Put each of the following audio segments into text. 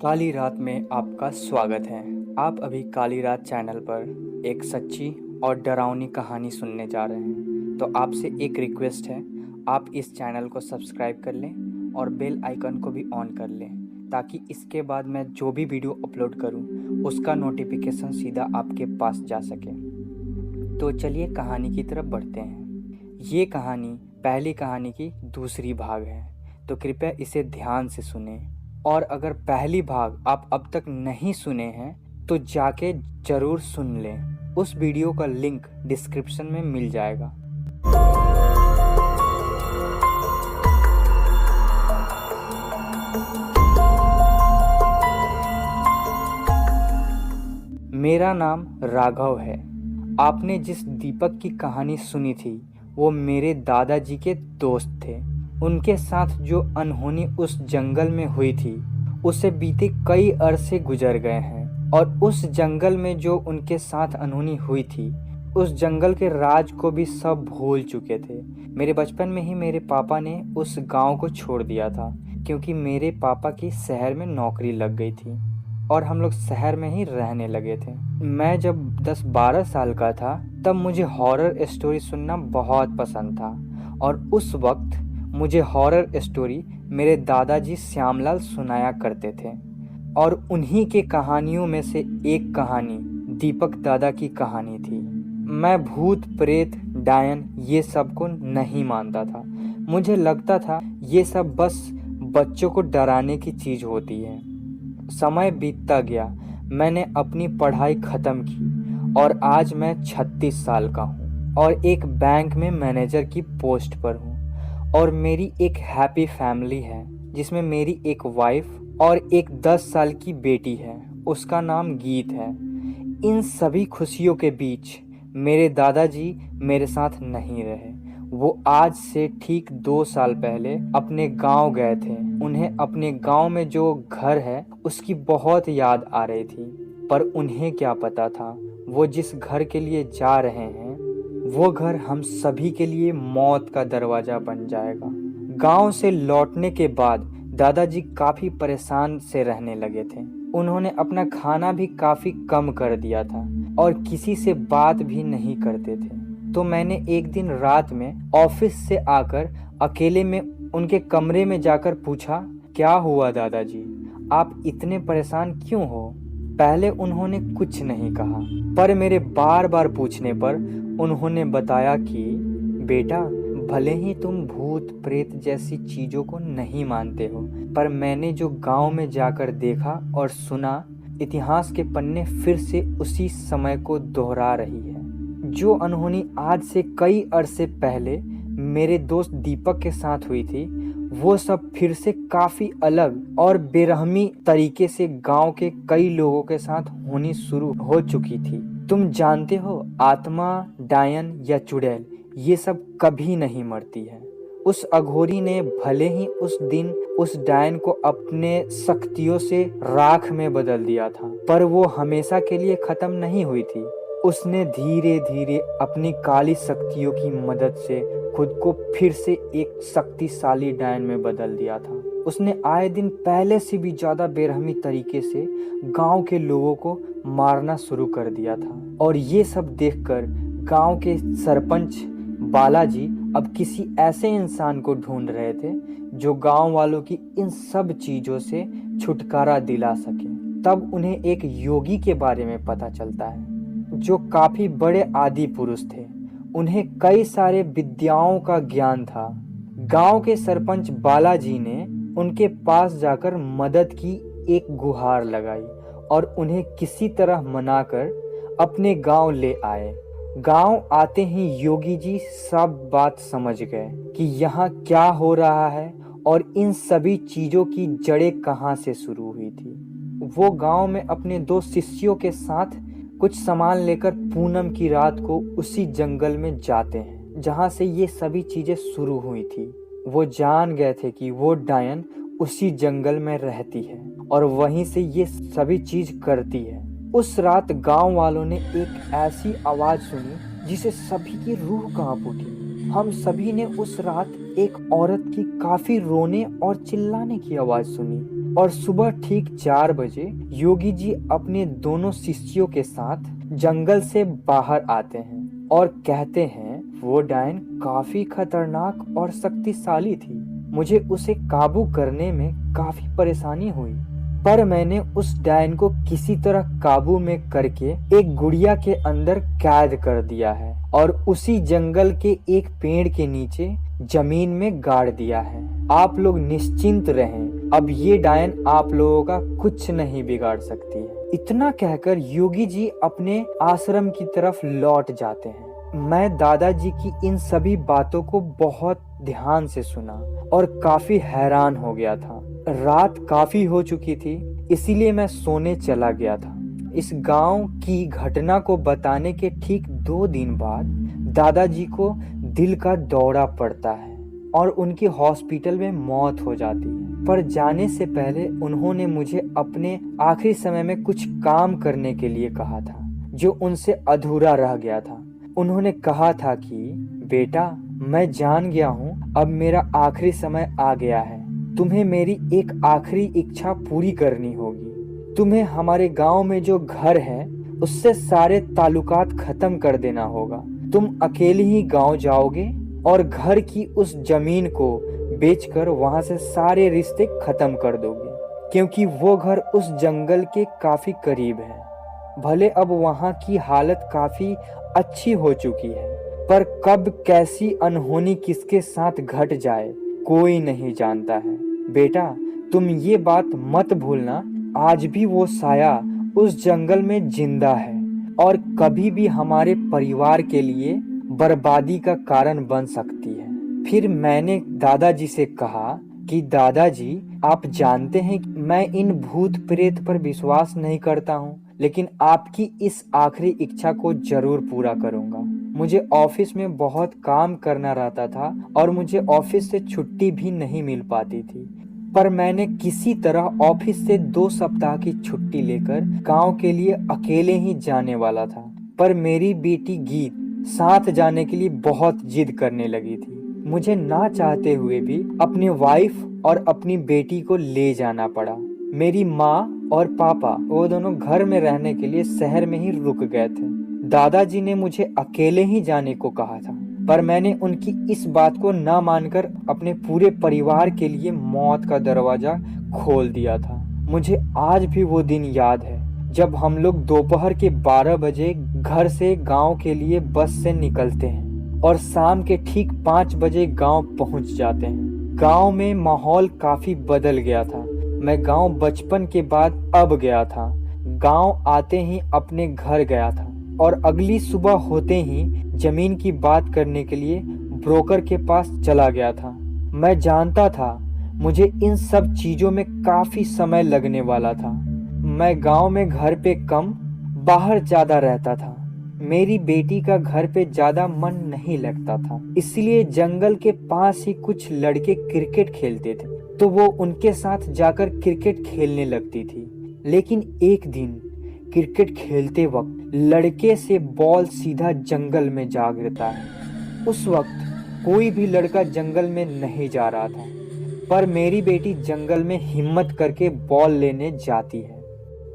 काली रात में आपका स्वागत है। आप अभी काली रात चैनल पर एक सच्ची और डरावनी कहानी सुनने जा रहे हैं। तो आपसे एक रिक्वेस्ट है, आप इस चैनल को सब्सक्राइब कर लें और बेल आइकन को भी ऑन कर लें, ताकि इसके बाद मैं जो भी वीडियो अपलोड करूं उसका नोटिफिकेशन सीधा आपके पास जा सके। तो चलिए कहानी की तरफ बढ़ते हैं। ये कहानी पहली कहानी की दूसरी भाग है, तो कृपया इसे ध्यान से सुनें। और अगर पहली भाग आप अब तक नहीं सुने हैं तो जाके जरूर सुन लें। उस वीडियो का लिंक डिस्क्रिप्शन में मिल जाएगा। मेरा नाम राघव है। आपने जिस दीपक की कहानी सुनी थी वो मेरे दादाजी के दोस्त थे। उनके साथ जो अनहोनी उस जंगल में हुई थी उसे बीते कई अरसे गुजर गए हैं, और उस जंगल में जो उनके साथ अनहोनी हुई थी उस जंगल के राज को भी सब भूल चुके थे। मेरे बचपन में ही मेरे पापा ने उस गांव को छोड़ दिया था, क्योंकि मेरे पापा की शहर में नौकरी लग गई थी और हम लोग शहर में ही रहने लगे थे। मैं जब 10-12 साल का था तब मुझे हॉरर स्टोरी सुनना बहुत पसंद था, और उस वक्त मुझे हॉरर स्टोरी मेरे दादाजी श्यामलाल सुनाया करते थे। और उन्हीं के कहानियों में से एक कहानी दीपक दादा की कहानी थी। मैं भूत प्रेत डायन ये सब को नहीं मानता था। मुझे लगता था ये सब बस बच्चों को डराने की चीज़ होती है। समय बीतता गया, मैंने अपनी पढ़ाई ख़त्म की और आज मैं 36 साल का हूँ और एक बैंक में मैनेजर की पोस्ट पर हूँ। और मेरी एक हैप्पी फैमिली है जिसमें मेरी एक वाइफ और एक 10 साल की बेटी है, उसका नाम गीत है। इन सभी खुशियों के बीच मेरे दादाजी मेरे साथ नहीं रहे। वो आज से ठीक 2 साल पहले अपने गांव गए थे। उन्हें अपने गांव में जो घर है उसकी बहुत याद आ रही थी, पर उन्हें क्या पता था वो जिस घर के लिए जा रहे हैं वो घर हम सभी के लिए मौत का दरवाजा बन जाएगा। गांव से लौटने के बाद दादाजी काफी परेशान से रहने लगे थे। उन्होंने अपना खाना भी काफी कम कर दिया था और किसी से बात भी नहीं करते थे। तो मैंने एक दिन रात में ऑफिस से आकर अकेले में उनके कमरे में जाकर पूछा, क्या हुआ दादाजी, आप इतने परेशान क्यों हो? पहले उन्होंने कुछ नहीं कहा, पर मेरे बार बार पूछने पर उन्होंने बताया कि बेटा, भले ही तुम भूत प्रेत जैसी चीजों को नहीं मानते हो, पर मैंने जो गांव में जाकर देखा और सुना, इतिहास के पन्ने फिर से उसी समय को दोहरा रही है। जो अनहोनी आज से कई अरसे पहले मेरे दोस्त दीपक के साथ हुई थी वो सब फिर से काफी अलग और बेरहमी तरीके से गांव के कई लोगों के साथ होनी शुरू हो चुकी थी। तुम जानते हो, आत्मा, डायन या चुड़ैल ये सब कभी नहीं मरती है। उस अघोरी ने भले ही उस दिन उस डायन को अपने शक्तियों से राख में बदल दिया था, पर वो हमेशा के लिए खत्म नहीं हुई थी। उसने धीरे धीरे अपनी काली शक्तियों की मदद से खुद को फिर से एक शक्तिशाली डायन में बदल दिया था। उसने आए दिन पहले से भी ज्यादा बेरहमी तरीके से गांव के लोगों को मारना शुरू कर दिया था। और ये सब देखकर गांव के सरपंच बालाजी अब किसी ऐसे इंसान को ढूंढ रहे थे जो गांव वालों की इन सब चीजों से छुटकारा दिला सके। तब उन्हें एक योगी के बारे में पता चलता है जो काफी बड़े आदि पुरुष थे। उन्हें कई सारे विद्याओं का ज्ञान था। गांव के सरपंच बालाजी ने उनके पास जाकर मदद की एक गुहार लगाई और उन्हें किसी तरह मनाकर अपने गांव ले आए। गांव आते ही योगी जी सब बात समझ गए कि यहाँ क्या हो रहा है और इन सभी चीजों की जड़ें कहाँ से शुरू हुई थी। वो गांव में अपने 2 शिष्यों के साथ कुछ सामान लेकर पूनम की रात को उसी जंगल में जाते हैं जहां से ये सभी चीजें शुरू हुई थी। वो जान गए थे कि वो डायन उसी जंगल में रहती है और वहीं से ये सभी चीज करती है। उस रात गांव वालों ने एक ऐसी आवाज सुनी जिसे सभी की रूह कांप उठी। हम सभी ने उस रात एक औरत की काफी रोने और चिल्लाने की आवाज सुनी। और सुबह ठीक 4 बजे योगी जी अपने दोनों शिष्यों के साथ जंगल से बाहर आते हैं और कहते हैं वो डायन काफी खतरनाक और शक्तिशाली थी। मुझे उसे काबू करने में काफी परेशानी हुई, पर मैंने उस डायन को किसी तरह काबू में करके एक गुड़िया के अंदर कैद कर दिया है और उसी जंगल के एक पेड़ के नीचे जमीन में गाड़ दिया है। आप लोग निश्चिंत रहें, अब ये डायन आप लोगों का कुछ नहीं बिगाड़ सकती है। इतना कहकर योगी जी अपने आश्रम की तरफ लौट जाते हैं। मैं दादाजी की इन सभी बातों को बहुत ध्यान से सुना और काफी हैरान हो गया था। रात काफी हो चुकी थी, इसीलिए मैं सोने चला गया था। इस गांव की घटना को बताने के ठीक 2 दिन बाद दादाजी को दिल का दौरा पड़ता है और उनकी हॉस्पिटल में मौत हो जाती है। पर जाने से पहले उन्होंने मुझे अपने आखिरी समय में कुछ काम करने के लिए कहा था जो उनसे अधूरा रह गया था। उन्होंने कहा था कि बेटा, मैं जान गया हूँ अब मेरा आखिरी समय आ गया है। तुम्हें मेरी एक आखिरी इच्छा पूरी करनी होगी। तुम्हें हमारे गांव में जो घर है उससे सारे ताल्लुकात खत्म कर देना होगा। तुम अकेले ही गांव जाओगे और घर की उस जमीन को बेचकर वहां से सारे रिश्ते खत्म कर दोगे, क्योंकि वो घर उस जंगल के काफी करीब है। भले अब वहां की हालत काफी अच्छी हो चुकी है, पर कब कैसी अनहोनी किसके साथ घट जाए कोई नहीं जानता है। बेटा, तुम ये बात मत भूलना, आज भी वो साया उस जंगल में जिंदा है और कभी भी हमारे परिवार के लिए बर्बादी का कारण बन सकती है। फिर मैंने दादाजी से कहा कि दादाजी, आप जानते हैं कि मैं इन भूत प्रेत पर विश्वास नहीं करता हूँ, लेकिन आपकी इस आखिरी इच्छा को जरूर पूरा करूंगा। मुझे ऑफिस में बहुत काम करना रहता था और मुझे ऑफिस से छुट्टी भी नहीं मिल पाती थी, पर मैंने किसी तरह ऑफिस से 2 सप्ताह की छुट्टी लेकर गांव के लिए अकेले ही जाने वाला था। पर मेरी बेटी गीत साथ जाने के लिए बहुत जिद करने लगी थी। मुझे ना चाहते हुए भी अपनी वाइफ और अपनी बेटी को ले जाना पड़ा। मेरी माँ और पापा वो दोनों घर में रहने के लिए शहर में ही रुक गए थे। दादाजी ने मुझे अकेले ही जाने को कहा था, पर मैंने उनकी इस बात को ना मानकर अपने पूरे परिवार के लिए मौत का दरवाजा खोल दिया था। मुझे आज भी वो दिन याद है जब हम लोग दोपहर के 12 बजे घर से गांव के लिए बस से निकलते हैं और शाम के ठीक 5 बजे गांव पहुंच जाते हैं। गांव में माहौल काफी बदल गया था। मैं गांव बचपन के बाद अब गया था। गांव आते ही अपने घर गया था और अगली सुबह होते ही जमीन की बात करने के लिए ब्रोकर के पास चला गया था। मैं जानता था मुझे इन सब चीजों में काफी समय लगने वाला था। मैं गांव में घर पे कम, बाहर ज्यादा रहता था। मेरी बेटी का घर पे ज्यादा मन नहीं लगता था, इसलिए जंगल के पास ही कुछ लड़के क्रिकेट खेलते थे तो वो उनके साथ जाकर क्रिकेट खेलने लगती थी। लेकिन एक दिन क्रिकेट खेलते वक्त लड़के से बॉल सीधा जंगल में जा गिरता है। उस वक्त कोई भी लड़का जंगल में नहीं जा रहा था, पर मेरी बेटी जंगल में हिम्मत करके बॉल लेने जाती है।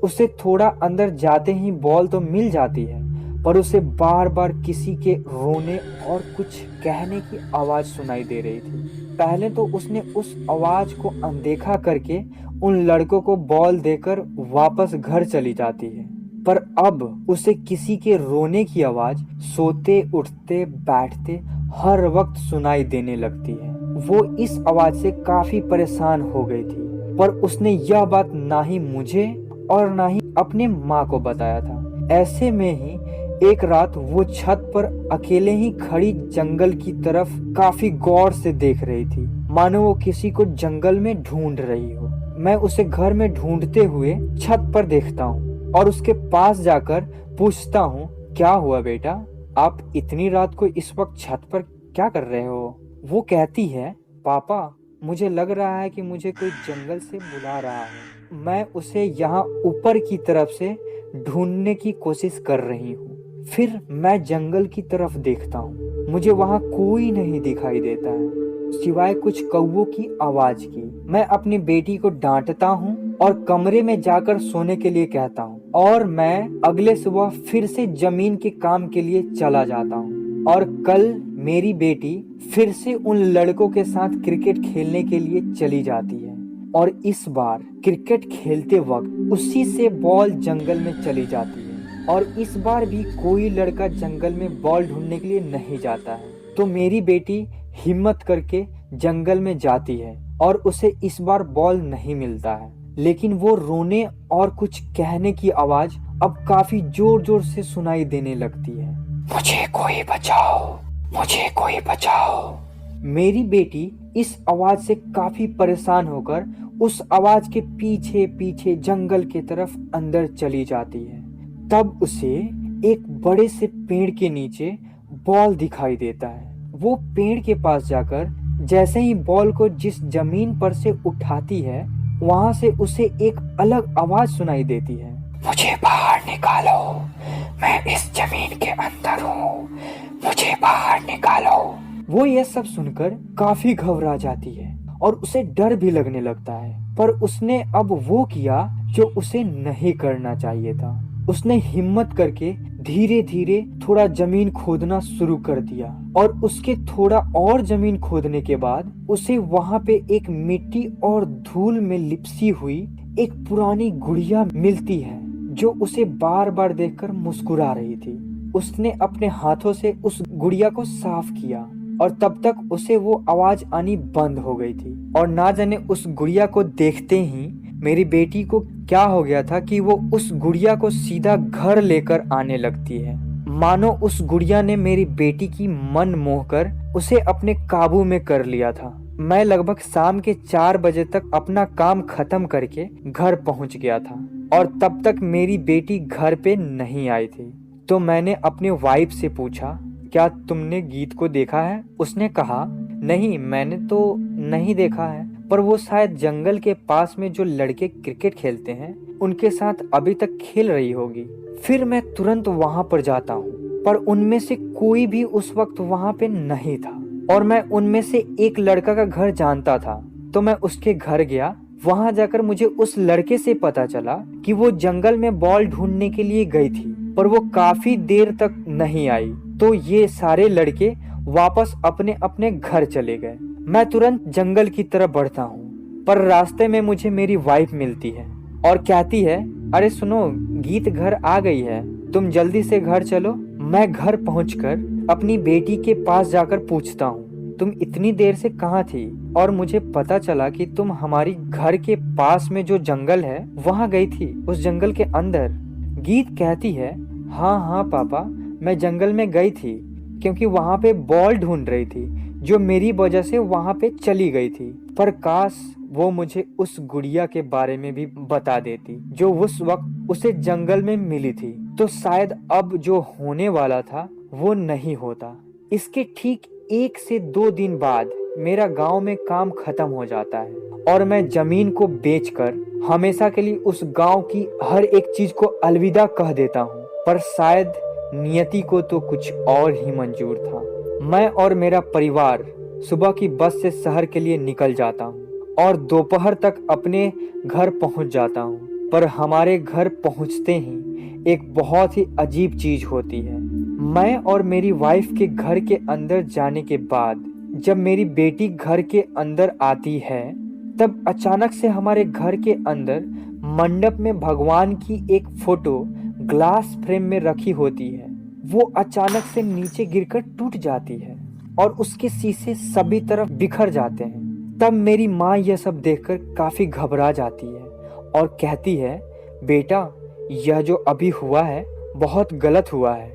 उसे थोड़ा अंदर जाते ही बॉल तो मिल जाती है, पर उसे बार बार किसी के रोने और कुछ कहने की आवाज सुनाई दे रही थी। पहले तो उसने उस आवाज को अनदेखा करके उन लड़कों को बॉल देकर वापस घर चली जाती है, पर अब उसे किसी के रोने की आवाज सोते उठते बैठते हर वक्त सुनाई देने लगती है। वो इस आवाज से काफी परेशान हो गई थी, पर उसने यह बात ना ही मुझे और ना ही अपने माँ को बताया था। ऐसे में ही एक रात वो छत पर अकेले ही खड़ी जंगल की तरफ काफी गौर से देख रही थी, मानो वो किसी को जंगल में ढूंढ रही हो। मैं उसे घर में ढूंढते हुए छत पर देखता हूँ और उसके पास जाकर पूछता हूँ, क्या हुआ बेटा, आप इतनी रात को इस वक्त छत पर क्या कर रहे हो? वो कहती है, पापा, मुझे लग रहा है कि मुझे कोई जंगल से बुला रहा है। मैं उसे यहाँ ऊपर की तरफ से ढूंढने की कोशिश कर रही हूँ। फिर मैं जंगल की तरफ देखता हूँ, मुझे वहाँ कोई नहीं दिखाई देता है। सिवाय कुछ कौवों की आवाज की। मैं अपनी बेटी को डांटता हूँ और कमरे में जाकर सोने के लिए कहता हूँ और मैं अगले सुबह फिर से जमीन के काम के लिए चला जाता हूँ। और कल मेरी बेटी फिर से उन लड़कों के साथ क्रिकेट खेलने के लिए चली जाती है और इस बार क्रिकेट खेलते वक्त उसी से बॉल जंगल में चली जाती है और इस बार भी कोई लड़का जंगल में बॉल ढूंढने के लिए नहीं जाता है। तो मेरी बेटी हिम्मत करके जंगल में जाती है और उसे इस बार बॉल नहीं मिलता है, लेकिन वो रोने और कुछ कहने की आवाज अब काफी जोर जोर से सुनाई देने लगती है। मुझे कोई बचाओ, मुझे कोई बचाओ। मेरी बेटी इस आवाज से काफी परेशान होकर उस आवाज के पीछे पीछे जंगल की तरफ अंदर चली जाती है। तब उसे एक बड़े से पेड़ के नीचे बॉल दिखाई देता है। वो पेड़ के पास जाकर जैसे ही बॉल को जिस जमीन पर से उठाती है, वहां से उसे एक अलग आवाज सुनाई देती है। मुझे बाहर निकालो, मैं इस जमीन के अंदर हूँ, मुझे बाहर निकालो। वो ये सब सुनकर काफी घबरा जाती है और उसे डर भी लगने लगता है, पर उसने अब वो किया जो उसे नहीं करना चाहिए था। उसने हिम्मत करके धीरे धीरे थोड़ा जमीन खोदना शुरू कर दिया और उसके थोड़ा और जमीन खोदने के बाद उसे वहां पे एक मिट्टी और धूल में लिपसी हुई एक पुरानी गुड़िया मिलती है जो उसे बार बार देखकर मुस्कुरा रही थी। उसने अपने हाथों से उस गुड़िया को साफ किया और तब तक उसे वो आवाज आनी बंद हो गई थी। और ना जाने उस गुड़िया को देखते ही मेरी बेटी को क्या हो गया था कि वो उस गुड़िया को सीधा घर लेकर आने लगती है। मानो उस गुड़िया ने मेरी बेटी की मन मोहकर उसे अपने काबू में कर लिया था। मैं लगभग शाम के 4 बजे तक अपना काम खत्म करके घर पहुंच गया था और तब तक मेरी बेटी घर पे नहीं आई थी। तो मैंने अपने वाइफ से पूछा, क्या तुमने गीत को देखा है? उसने कहा, नहीं मैंने तो नहीं देखा है, पर वो शायद जंगल के पास में जो लड़के क्रिकेट खेलते हैं उनके साथ अभी तक खेल रही होगी। फिर मैं तुरंत वहां पर जाता हूँ, पर उनमें से कोई भी उस वक्त वहां पे नहीं था और मैं उनमें से एक लड़का का घर जानता था। तो मैं उसके घर गया। वहां जाकर मुझे उस लड़के से पता चला कि वो जंगल में बॉल ढूंढने के लिए गई थी, पर वो काफी देर तक नहीं आई। तो ये सारे लड़के वापस अपने अपने घर चले गए। मैं तुरंत जंगल की तरफ बढ़ता हूँ, पर रास्ते में मुझे मेरी वाइफ मिलती है और कहती है, अरे सुनो, गीत घर आ गई है, तुम जल्दी से घर चलो। मैं घर पहुंचकर अपनी बेटी के पास जाकर पूछता हूँ, तुम इतनी देर से कहाँ थी? और मुझे पता चला कि तुम हमारी घर के पास में जो जंगल है वहाँ गई थी, उस जंगल के अंदर। गीत कहती है, हाँ हाँ पापा, मैं जंगल में गई थी क्योंकि वहाँ पे बॉल ढूंढ रही थी जो मेरी वजह से वहाँ पे चली गई थी। पर काश वो मुझे उस गुड़िया के बारे में भी बता देती जो उस वक्त उसे जंगल में मिली थी, तो शायद अब जो होने वाला था वो नहीं होता। इसके ठीक 1 से 2 दिन बाद मेरा गांव में काम खत्म हो जाता है और मैं जमीन को बेचकर हमेशा के लिए उस गांव की हर एक चीज को अलविदा कह देता हूँ। पर शायद नियति को तो कुछ और ही मंजूर था। मैं और मेरा परिवार सुबह की बस से शहर के लिए निकल जाता हूँ और दोपहर तक अपने घर पहुँच जाता हूँ। पर हमारे घर पहुँचते ही एक बहुत ही अजीब चीज होती है। मैं और मेरी वाइफ के घर के अंदर जाने के बाद जब मेरी बेटी घर के अंदर आती है, तब अचानक से हमारे घर के अंदर मंडप में भगवान की एक फोटो ग्लास फ्रेम में रखी होती है, वो अचानक से नीचे गिरकर टूट जाती है और उसके शीशे सभी तरफ बिखर जाते हैं। तब मेरी माँ यह सब देखकर काफी घबरा जाती है और कहती है, बेटा यह जो अभी हुआ है बहुत गलत हुआ है,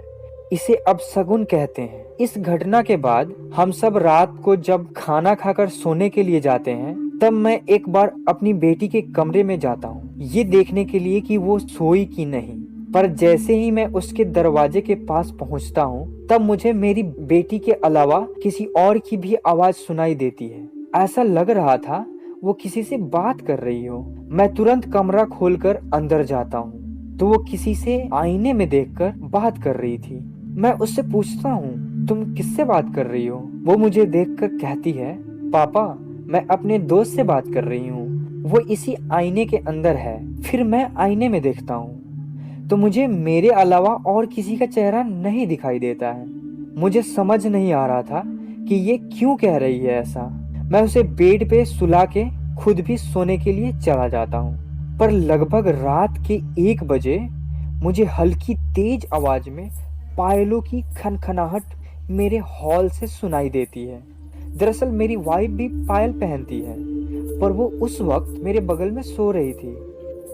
इसे अब शगुन कहते हैं। इस घटना के बाद हम सब रात को जब खाना खाकर सोने के लिए जाते हैं, तब मैं एक बार अपनी बेटी के कमरे में जाता हूँ ये देखने के लिए कि वो सोई कि नहीं। पर जैसे ही मैं उसके दरवाजे के पास पहुँचता हूँ, तब मुझे मेरी बेटी के अलावा किसी और की भी आवाज सुनाई देती है। ऐसा लग रहा था वो किसी से बात कर रही हो। मैं तुरंत कमरा खोलकर अंदर जाता हूँ तो वो किसी से आईने में देखकर बात कर रही थी। मैं उससे पूछता हूँ, तुम किससे बात कर रही हो? वो मुझे देखकर कहती है, पापा, मैं अपने दोस्त से बात कर रही हूँ, वो इसी आईने के अंदर है। फिर मैं आईने में देखता हूँ तो मुझे मेरे अलावा और किसी का चेहरा नहीं दिखाई देता है। मुझे समझ नहीं आ रहा था कि ये क्यों कह रही है ऐसा। मैं उसे बेड पे सुला के खुद भी सोने के लिए चला जाता हूँ। पर लगभग रात के 1 बजे मुझे हल्की तेज आवाज में पायलों की खनखनाहट मेरे हॉल से सुनाई देती है। दरअसल मेरी वाइफ भी पायल पहनती है, पर वो उस वक्त मेरे बगल में सो रही थी।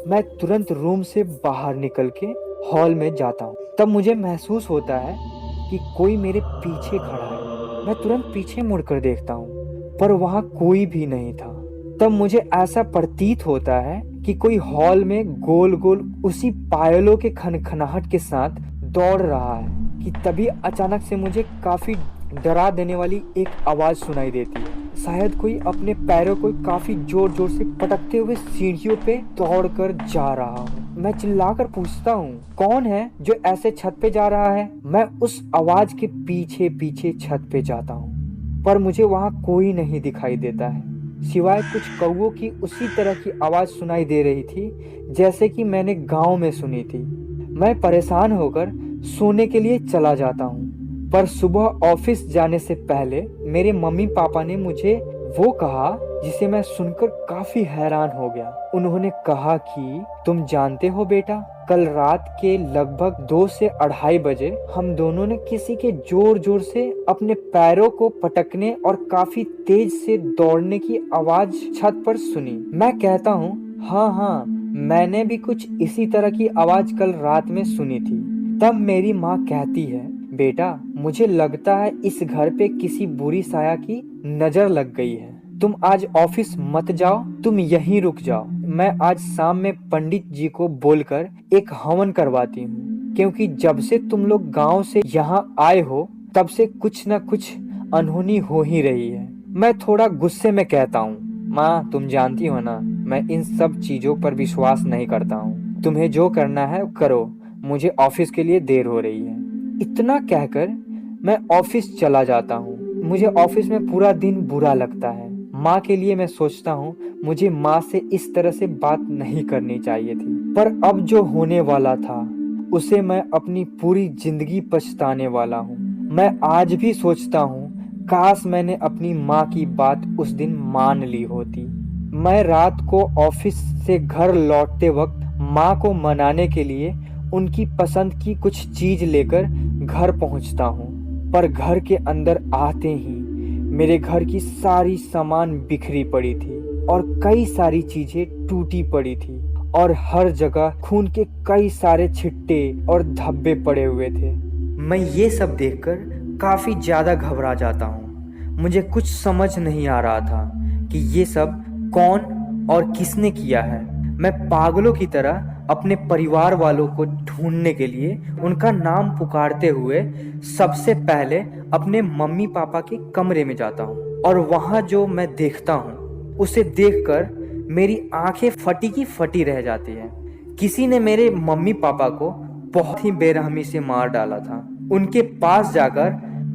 मैं तुरंत रूम से बाहर निकल के हॉल में जाता हूँ। तब मुझे महसूस होता है कि कोई मेरे पीछे खड़ा है। मैं तुरंत पीछे मुड़कर देखता हूँ, पर वहाँ कोई भी नहीं था। तब मुझे ऐसा प्रतीत होता है कि कोई हॉल में गोल गोल उसी पायलों के खनखनाहट के साथ दौड़ रहा है कि तभी अचानक से मुझे काफी डरा देने वाली एक आवाज सुनाई देती है। शायद कोई अपने पैरों को काफी जोर जोर से पटकते हुए सीढ़ियों पे दौड़कर जा रहा हो। मैं चिल्लाकर पूछता हूँ, कौन है जो ऐसे छत पे जा रहा है? मैं उस आवाज के पीछे पीछे छत पे जाता हूँ, पर मुझे वहाँ कोई नहीं दिखाई देता है, सिवाय कुछ कौवों की उसी तरह की आवाज सुनाई दे रही थी जैसे कि मैंने गांव में सुनी थी। मैं परेशान होकर सोने के लिए चला जाता हूँ। पर सुबह ऑफिस जाने से पहले मेरे मम्मी पापा ने मुझे वो कहा जिसे मैं सुनकर काफी हैरान हो गया। उन्होंने कहा कि तुम जानते हो बेटा, कल रात के लगभग 2 से 2:30 बजे हम दोनों ने किसी के जोर जोर से अपने पैरों को पटकने और काफी तेज से दौड़ने की आवाज छत पर सुनी। मैं कहता हूँ, हाँ, मैंने भी कुछ इसी तरह की आवाज कल रात में सुनी थी। तब मेरी माँ कहती है, बेटा मुझे लगता है इस घर पे किसी बुरी साया की नजर लग गई है। तुम आज ऑफिस मत जाओ, तुम यहीं रुक जाओ। मैं आज शाम में पंडित जी को बोलकर एक हवन करवाती हूँ, क्योंकि जब से तुम लोग गांव से यहाँ आए हो तब से कुछ न कुछ अनहोनी हो ही रही है। मैं थोड़ा गुस्से में कहता हूँ, माँ तुम जानती हो ना, मैं इन सब चीजों पर विश्वास नहीं करता हूँ। तुम्हें जो करना है करो, मुझे ऑफिस के लिए देर हो रही है। इतना कहकर मैं ऑफिस चला जाता हूँ। मुझे ऑफिस में पूरा दिन बुरा लगता है। माँ के लिए मैं सोचता हूँ मुझे माँ से इस तरह से बात नहीं करनी चाहिए थी, पर अब जो होने वाला था उसे मैं अपनी पूरी जिंदगी पछताने वाला हूँ। मैं आज भी सोचता हूँ काश मैंने अपनी माँ की बात उस दिन मान ली होती। मैं रात को ऑफिस से घर लौटते वक्त माँ को मनाने के लिए उनकी पसंद की कुछ चीज लेकर घर पहुंचता हूँ, पर घर के अंदर आते ही मेरे घर की सारी सामान बिखरी पड़ी थी और कई सारी चीजें टूटी पड़ी थी और हर जगह खून के कई सारे छिट्टे और धब्बे पड़े हुए थे। मैं ये सब देखकर काफी ज्यादा घबरा जाता हूँ। मुझे कुछ समझ नहीं आ रहा था कि ये सब कौन और किसने किया है। मैं पागलों की तरह अपने परिवार वालों को ढूंढने के लिए उनका नाम पुकारते हुए सबसे पहले अपने मम्मी पापा के कमरे में जाता हूँ, और वहाँ जो मैं देखता हूँ उसे देखकर मेरी आंखें फटी की फटी रह जाती है। किसी ने मेरे मम्मी पापा को बहुत ही बेरहमी से मार डाला था। उनके पास जाकर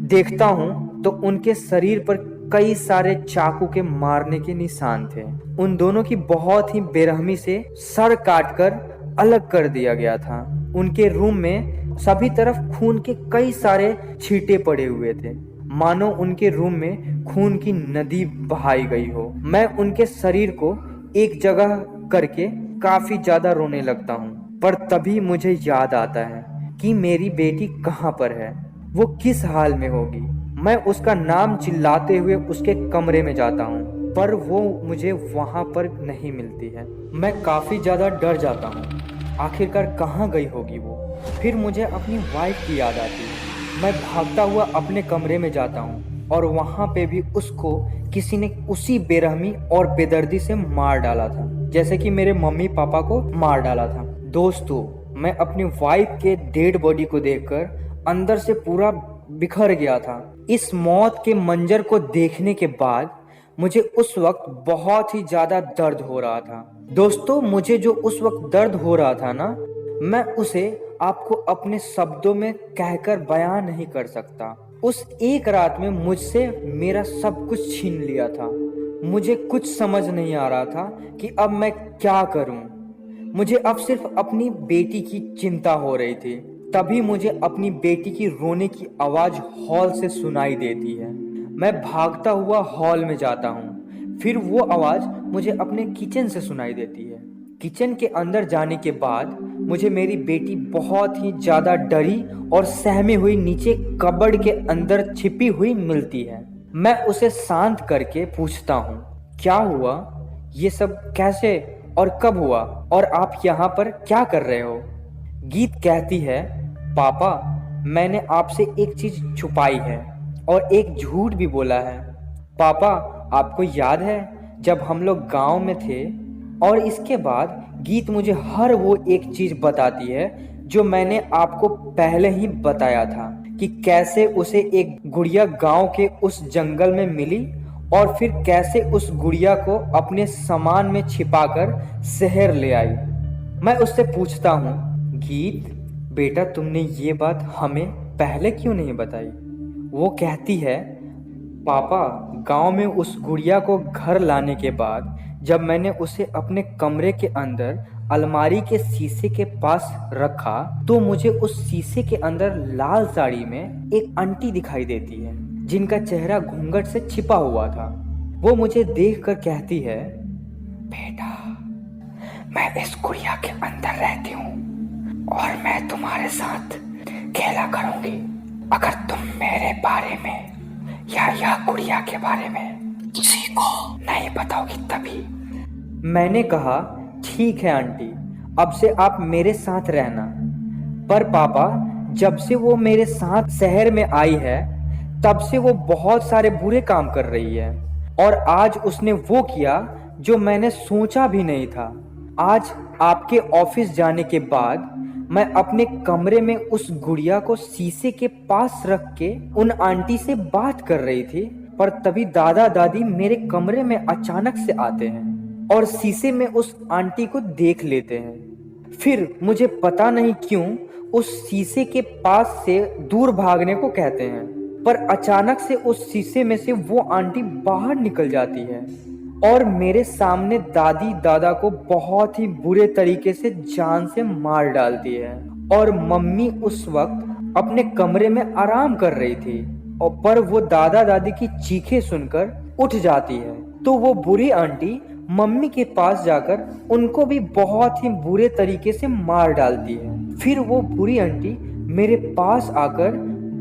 देखता हूँ तो उनके शरीर पर कई सारे चाकू के मारने के निशान थे। उन दोनों की बहुत ही बेरहमी से सर काटकर अलग कर दिया गया था। उनके रूम में सभी तरफ खून के कई सारे छींटे पड़े हुए थे, मानो उनके रूम में खून की नदी बहाई गई हो। मैं उनके शरीर को एक जगह करके काफी ज्यादा रोने लगता हूँ, पर तभी मुझे याद आता है कि मेरी बेटी कहाँ पर है, वो किस हाल में होगी। मैं उसका नाम चिल्लाते हुए उसके कमरे में जाता हूँ, पर वो मुझे वहाँ पर नहीं मिलती है। मैं काफी ज्यादा डर जाता हूँ, आखिरकार कहाँ गई होगी वो। फिर मुझे अपनी वाइफ की याद आती है। मैं भागता हुआ अपने कमरे में जाता हूँ और वहाँ पे भी उसको किसी ने उसी बेरहमी और बेदर्दी से मार डाला था, जैसे कि मेरे मम्मी पापा को मार डाला था। दोस्तों, मैं अपनी वाइफ के डेड बॉडी को देखकर अंदर से पूरा बिखर गया था। इस मौत के मंजर को देखने के बाद मुझे उस वक्त बहुत ही ज्यादा दर्द हो रहा था। दोस्तों, मुझे जो उस वक्त दर्द हो रहा था ना, मैं उसे आपको अपने शब्दों में कहकर बयां नहीं कर सकता। उस एक रात में मुझसे मेरा सब कुछ छीन लिया था। मुझे कुछ समझ नहीं आ रहा था कि अब मैं क्या करूं। मुझे अब सिर्फ अपनी बेटी की चिंता हो रही थी। तभी मुझे अपनी बेटी की रोने की आवाज हॉल से सुनाई देती है। मैं भागता हुआ हॉल में जाता हूँ। फिर वो आवाज मुझे अपने किचन से सुनाई देती है। किचन के अंदर जाने के बाद मुझे मेरी बेटी बहुत ही ज्यादा डरी और सहमी हुई नीचे कबर्ड के अंदर छिपी हुई मिलती है। मैं उसे शांत करके पूछता हूँ, क्या हुआ? ये सब कैसे और कब हुआ? और आप यहाँ पर क्या कर रहे हो? गीत कहती है, पापा, मैंने आपसे एक चीज छुपाई है और एक झूठ भी बोला है। पापा, आपको याद है जब हम लोग गांव में थे? और इसके बाद गीत मुझे हर वो एक चीज बताती है जो मैंने आपको पहले ही बताया था कि कैसे उसे एक गुड़िया गांव के उस जंगल में मिली और फिर कैसे उस गुड़िया को अपने सामान में छिपाकर शहर ले आई। मैं उससे पूछता हूँ, गीत बेटा, तुमने ये बात हमें पहले क्यों नहीं बताई? वो कहती है, पापा, गांव में उस गुड़िया को घर लाने के बाद जब मैंने उसे अपने कमरे के अंदर अलमारी के शीशे के पास रखा तो मुझे उस शीशे के अंदर लाल साड़ी में एक आंटी दिखाई देती है जिनका चेहरा घूंघट से छिपा हुआ था। वो मुझे देखकर कहती है, बेटा, मैं इस गुड़िया के अंदर रहती हूँ और मैं तुम्हारे साथ खेला करूंगी। अगर तुम मेरे बारे में या यह गुड़िया के बारे में किसी को नहीं बताओगी तभी। मैंने कहा, ठीक है आंटी, अब से आप मेरे साथ रहना। पर पापा, जब से वो मेरे साथ शहर में आई है तब से वो बहुत सारे बुरे काम कर रही है और आज उसने वो किया जो मैंने सोचा भी नहीं था। आज आपके ऑफिस जाने के बाद मैं अपने कमरे में उस गुड़िया को शीशे के पास रख के उन आंटी से बात कर रही थी, पर तभी दादा दादी मेरे कमरे में अचानक से आते हैं और शीशे में उस आंटी को देख लेते हैं। फिर मुझे पता नहीं क्यों उस शीशे के पास से दूर भागने को कहते हैं, पर अचानक से उस शीशे में से वो आंटी बाहर निकल जाती है और मेरे सामने दादी दादा को बहुत ही बुरे तरीके से जान से मार डालती है। और मम्मी उस वक्त अपने कमरे में आराम कर रही थी और पर वो दादा दादी की चीखें सुनकर उठ जाती है तो वो बुरी आंटी मम्मी के पास जाकर उनको भी बहुत ही बुरे तरीके से मार डालती है। फिर वो बुरी आंटी मेरे पास आकर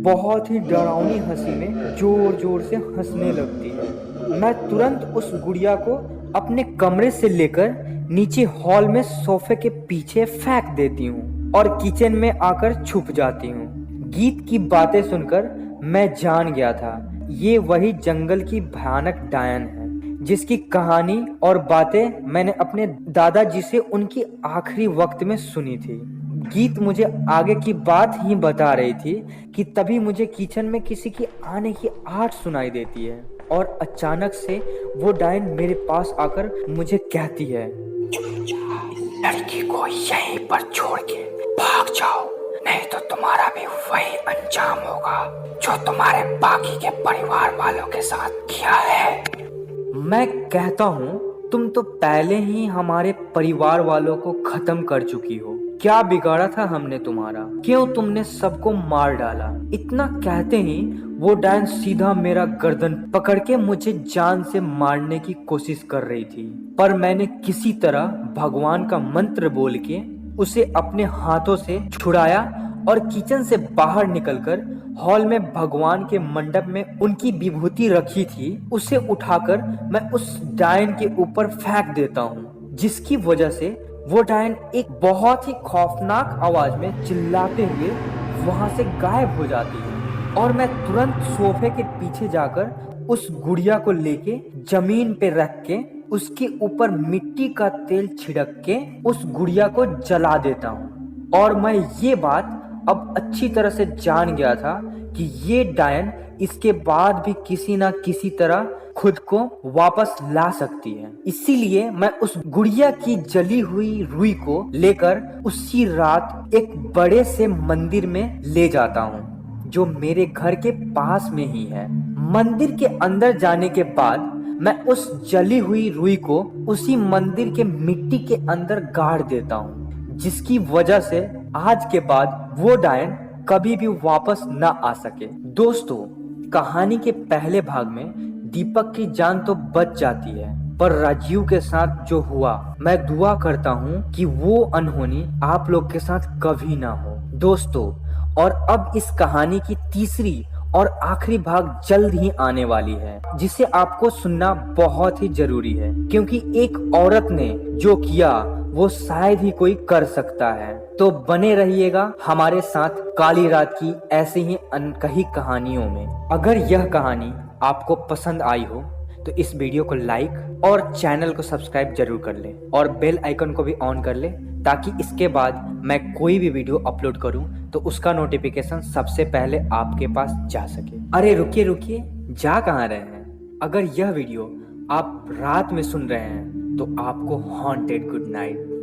बहुत ही डरावनी हंसी में जोर जोर से हंसने लगती है। मैं तुरंत उस गुड़िया को अपने कमरे से लेकर नीचे हॉल में सोफे के पीछे फेंक देती हूँ और किचन में आकर छुप जाती हूँ। गीत की बातें सुनकर मैं जान गया था ये वही जंगल की भयानक डायन है जिसकी कहानी और बातें मैंने अपने दादाजी से उनकी आखिरी वक्त में सुनी थी। गीत मुझे आगे की बात ही बता रही थी कि तभी मुझे किचन में किसी की आने की आहट सुनाई देती है और अचानक से वो डायन मेरे पास आकर मुझे कहती है, लड़की को यहीं पर छोड़ के भाग जाओ, नहीं तो तुम्हारा भी वही अंजाम होगा जो तुम्हारे बाकी के परिवार वालों के साथ किया है। मैं कहता हूँ, तुम तो पहले ही हमारे परिवार वालों को खत्म कर चुकी हो। क्या बिगाड़ा था हमने तुम्हारा? क्यों तुमने सबको मार डाला? इतना कहते ही वो डायन सीधा मेरा गर्दन पकड़ के मुझे जान से मारने की कोशिश कर रही थी, पर मैंने किसी तरह भगवान का मंत्र बोल के उसे अपने हाथों से छुड़ाया और किचन से बाहर निकलकर हॉल में भगवान के मंडप में उनकी विभूति रखी थी उसे उठाकर मैं उस डायन के ऊपर फेंक देता हूँ, जिसकी वजह से वो डायन एक बहुत ही खौफनाक आवाज में चिल्लाते हुए वहां से गायब हो जाती है और मैं तुरंत सोफे के पीछे जाकर उस गुड़िया को लेके जमीन पे रख के उसके ऊपर मिट्टी का तेल छिड़क के उस गुड़िया को जला देता हूँ। और मैं ये बात अब अच्छी तरह से जान गया था कि ये डायन इसके बाद भी किसी ना किसी तरह खुद को वापस ला सकती है। इसीलिए मैं उस गुड़िया की जली हुई रुई को लेकर उसी रात एक बड़े से मंदिर में ले जाता हूँ जो मेरे घर के पास में ही है। मंदिर के अंदर जाने के बाद मैं उस जली हुई रुई को उसी मंदिर के मिट्टी के अंदर गाड़ देता हूँ, जिसकी वजह से आज के बाद वो डायन कभी भी वापस न आ सके। दोस्तों, कहानी के पहले भाग में दीपक की जान तो बच जाती है, पर राजीव के साथ जो हुआ, मैं दुआ करता हूँ कि वो अनहोनी आप लोग के साथ कभी ना हो। दोस्तों, और अब इस कहानी की तीसरी और आखिरी भाग जल्द ही आने वाली है, जिसे आपको सुनना बहुत ही जरूरी है, क्योंकि एक औरत ने जो किया वो शायद ही कोई कर सकता है। तो बने रहिएगा हमारे साथ काली रात की ऐसी ही अनकही कहानियों में। अगर यह कहानी आपको पसंद आई हो तो इस वीडियो को लाइक और चैनल को सब्सक्राइब जरूर कर ले और बेल आइकन को भी ऑन कर ले, ताकि इसके बाद मैं कोई भी वीडियो अपलोड करूं तो उसका नोटिफिकेशन सबसे पहले आपके पास जा सके। अरे रुकिए रुकिए, जा कहाँ रहे हैं? अगर यह वीडियो आप रात में सुन रहे हैं तो आपको हॉन्टेड गुड नाइट।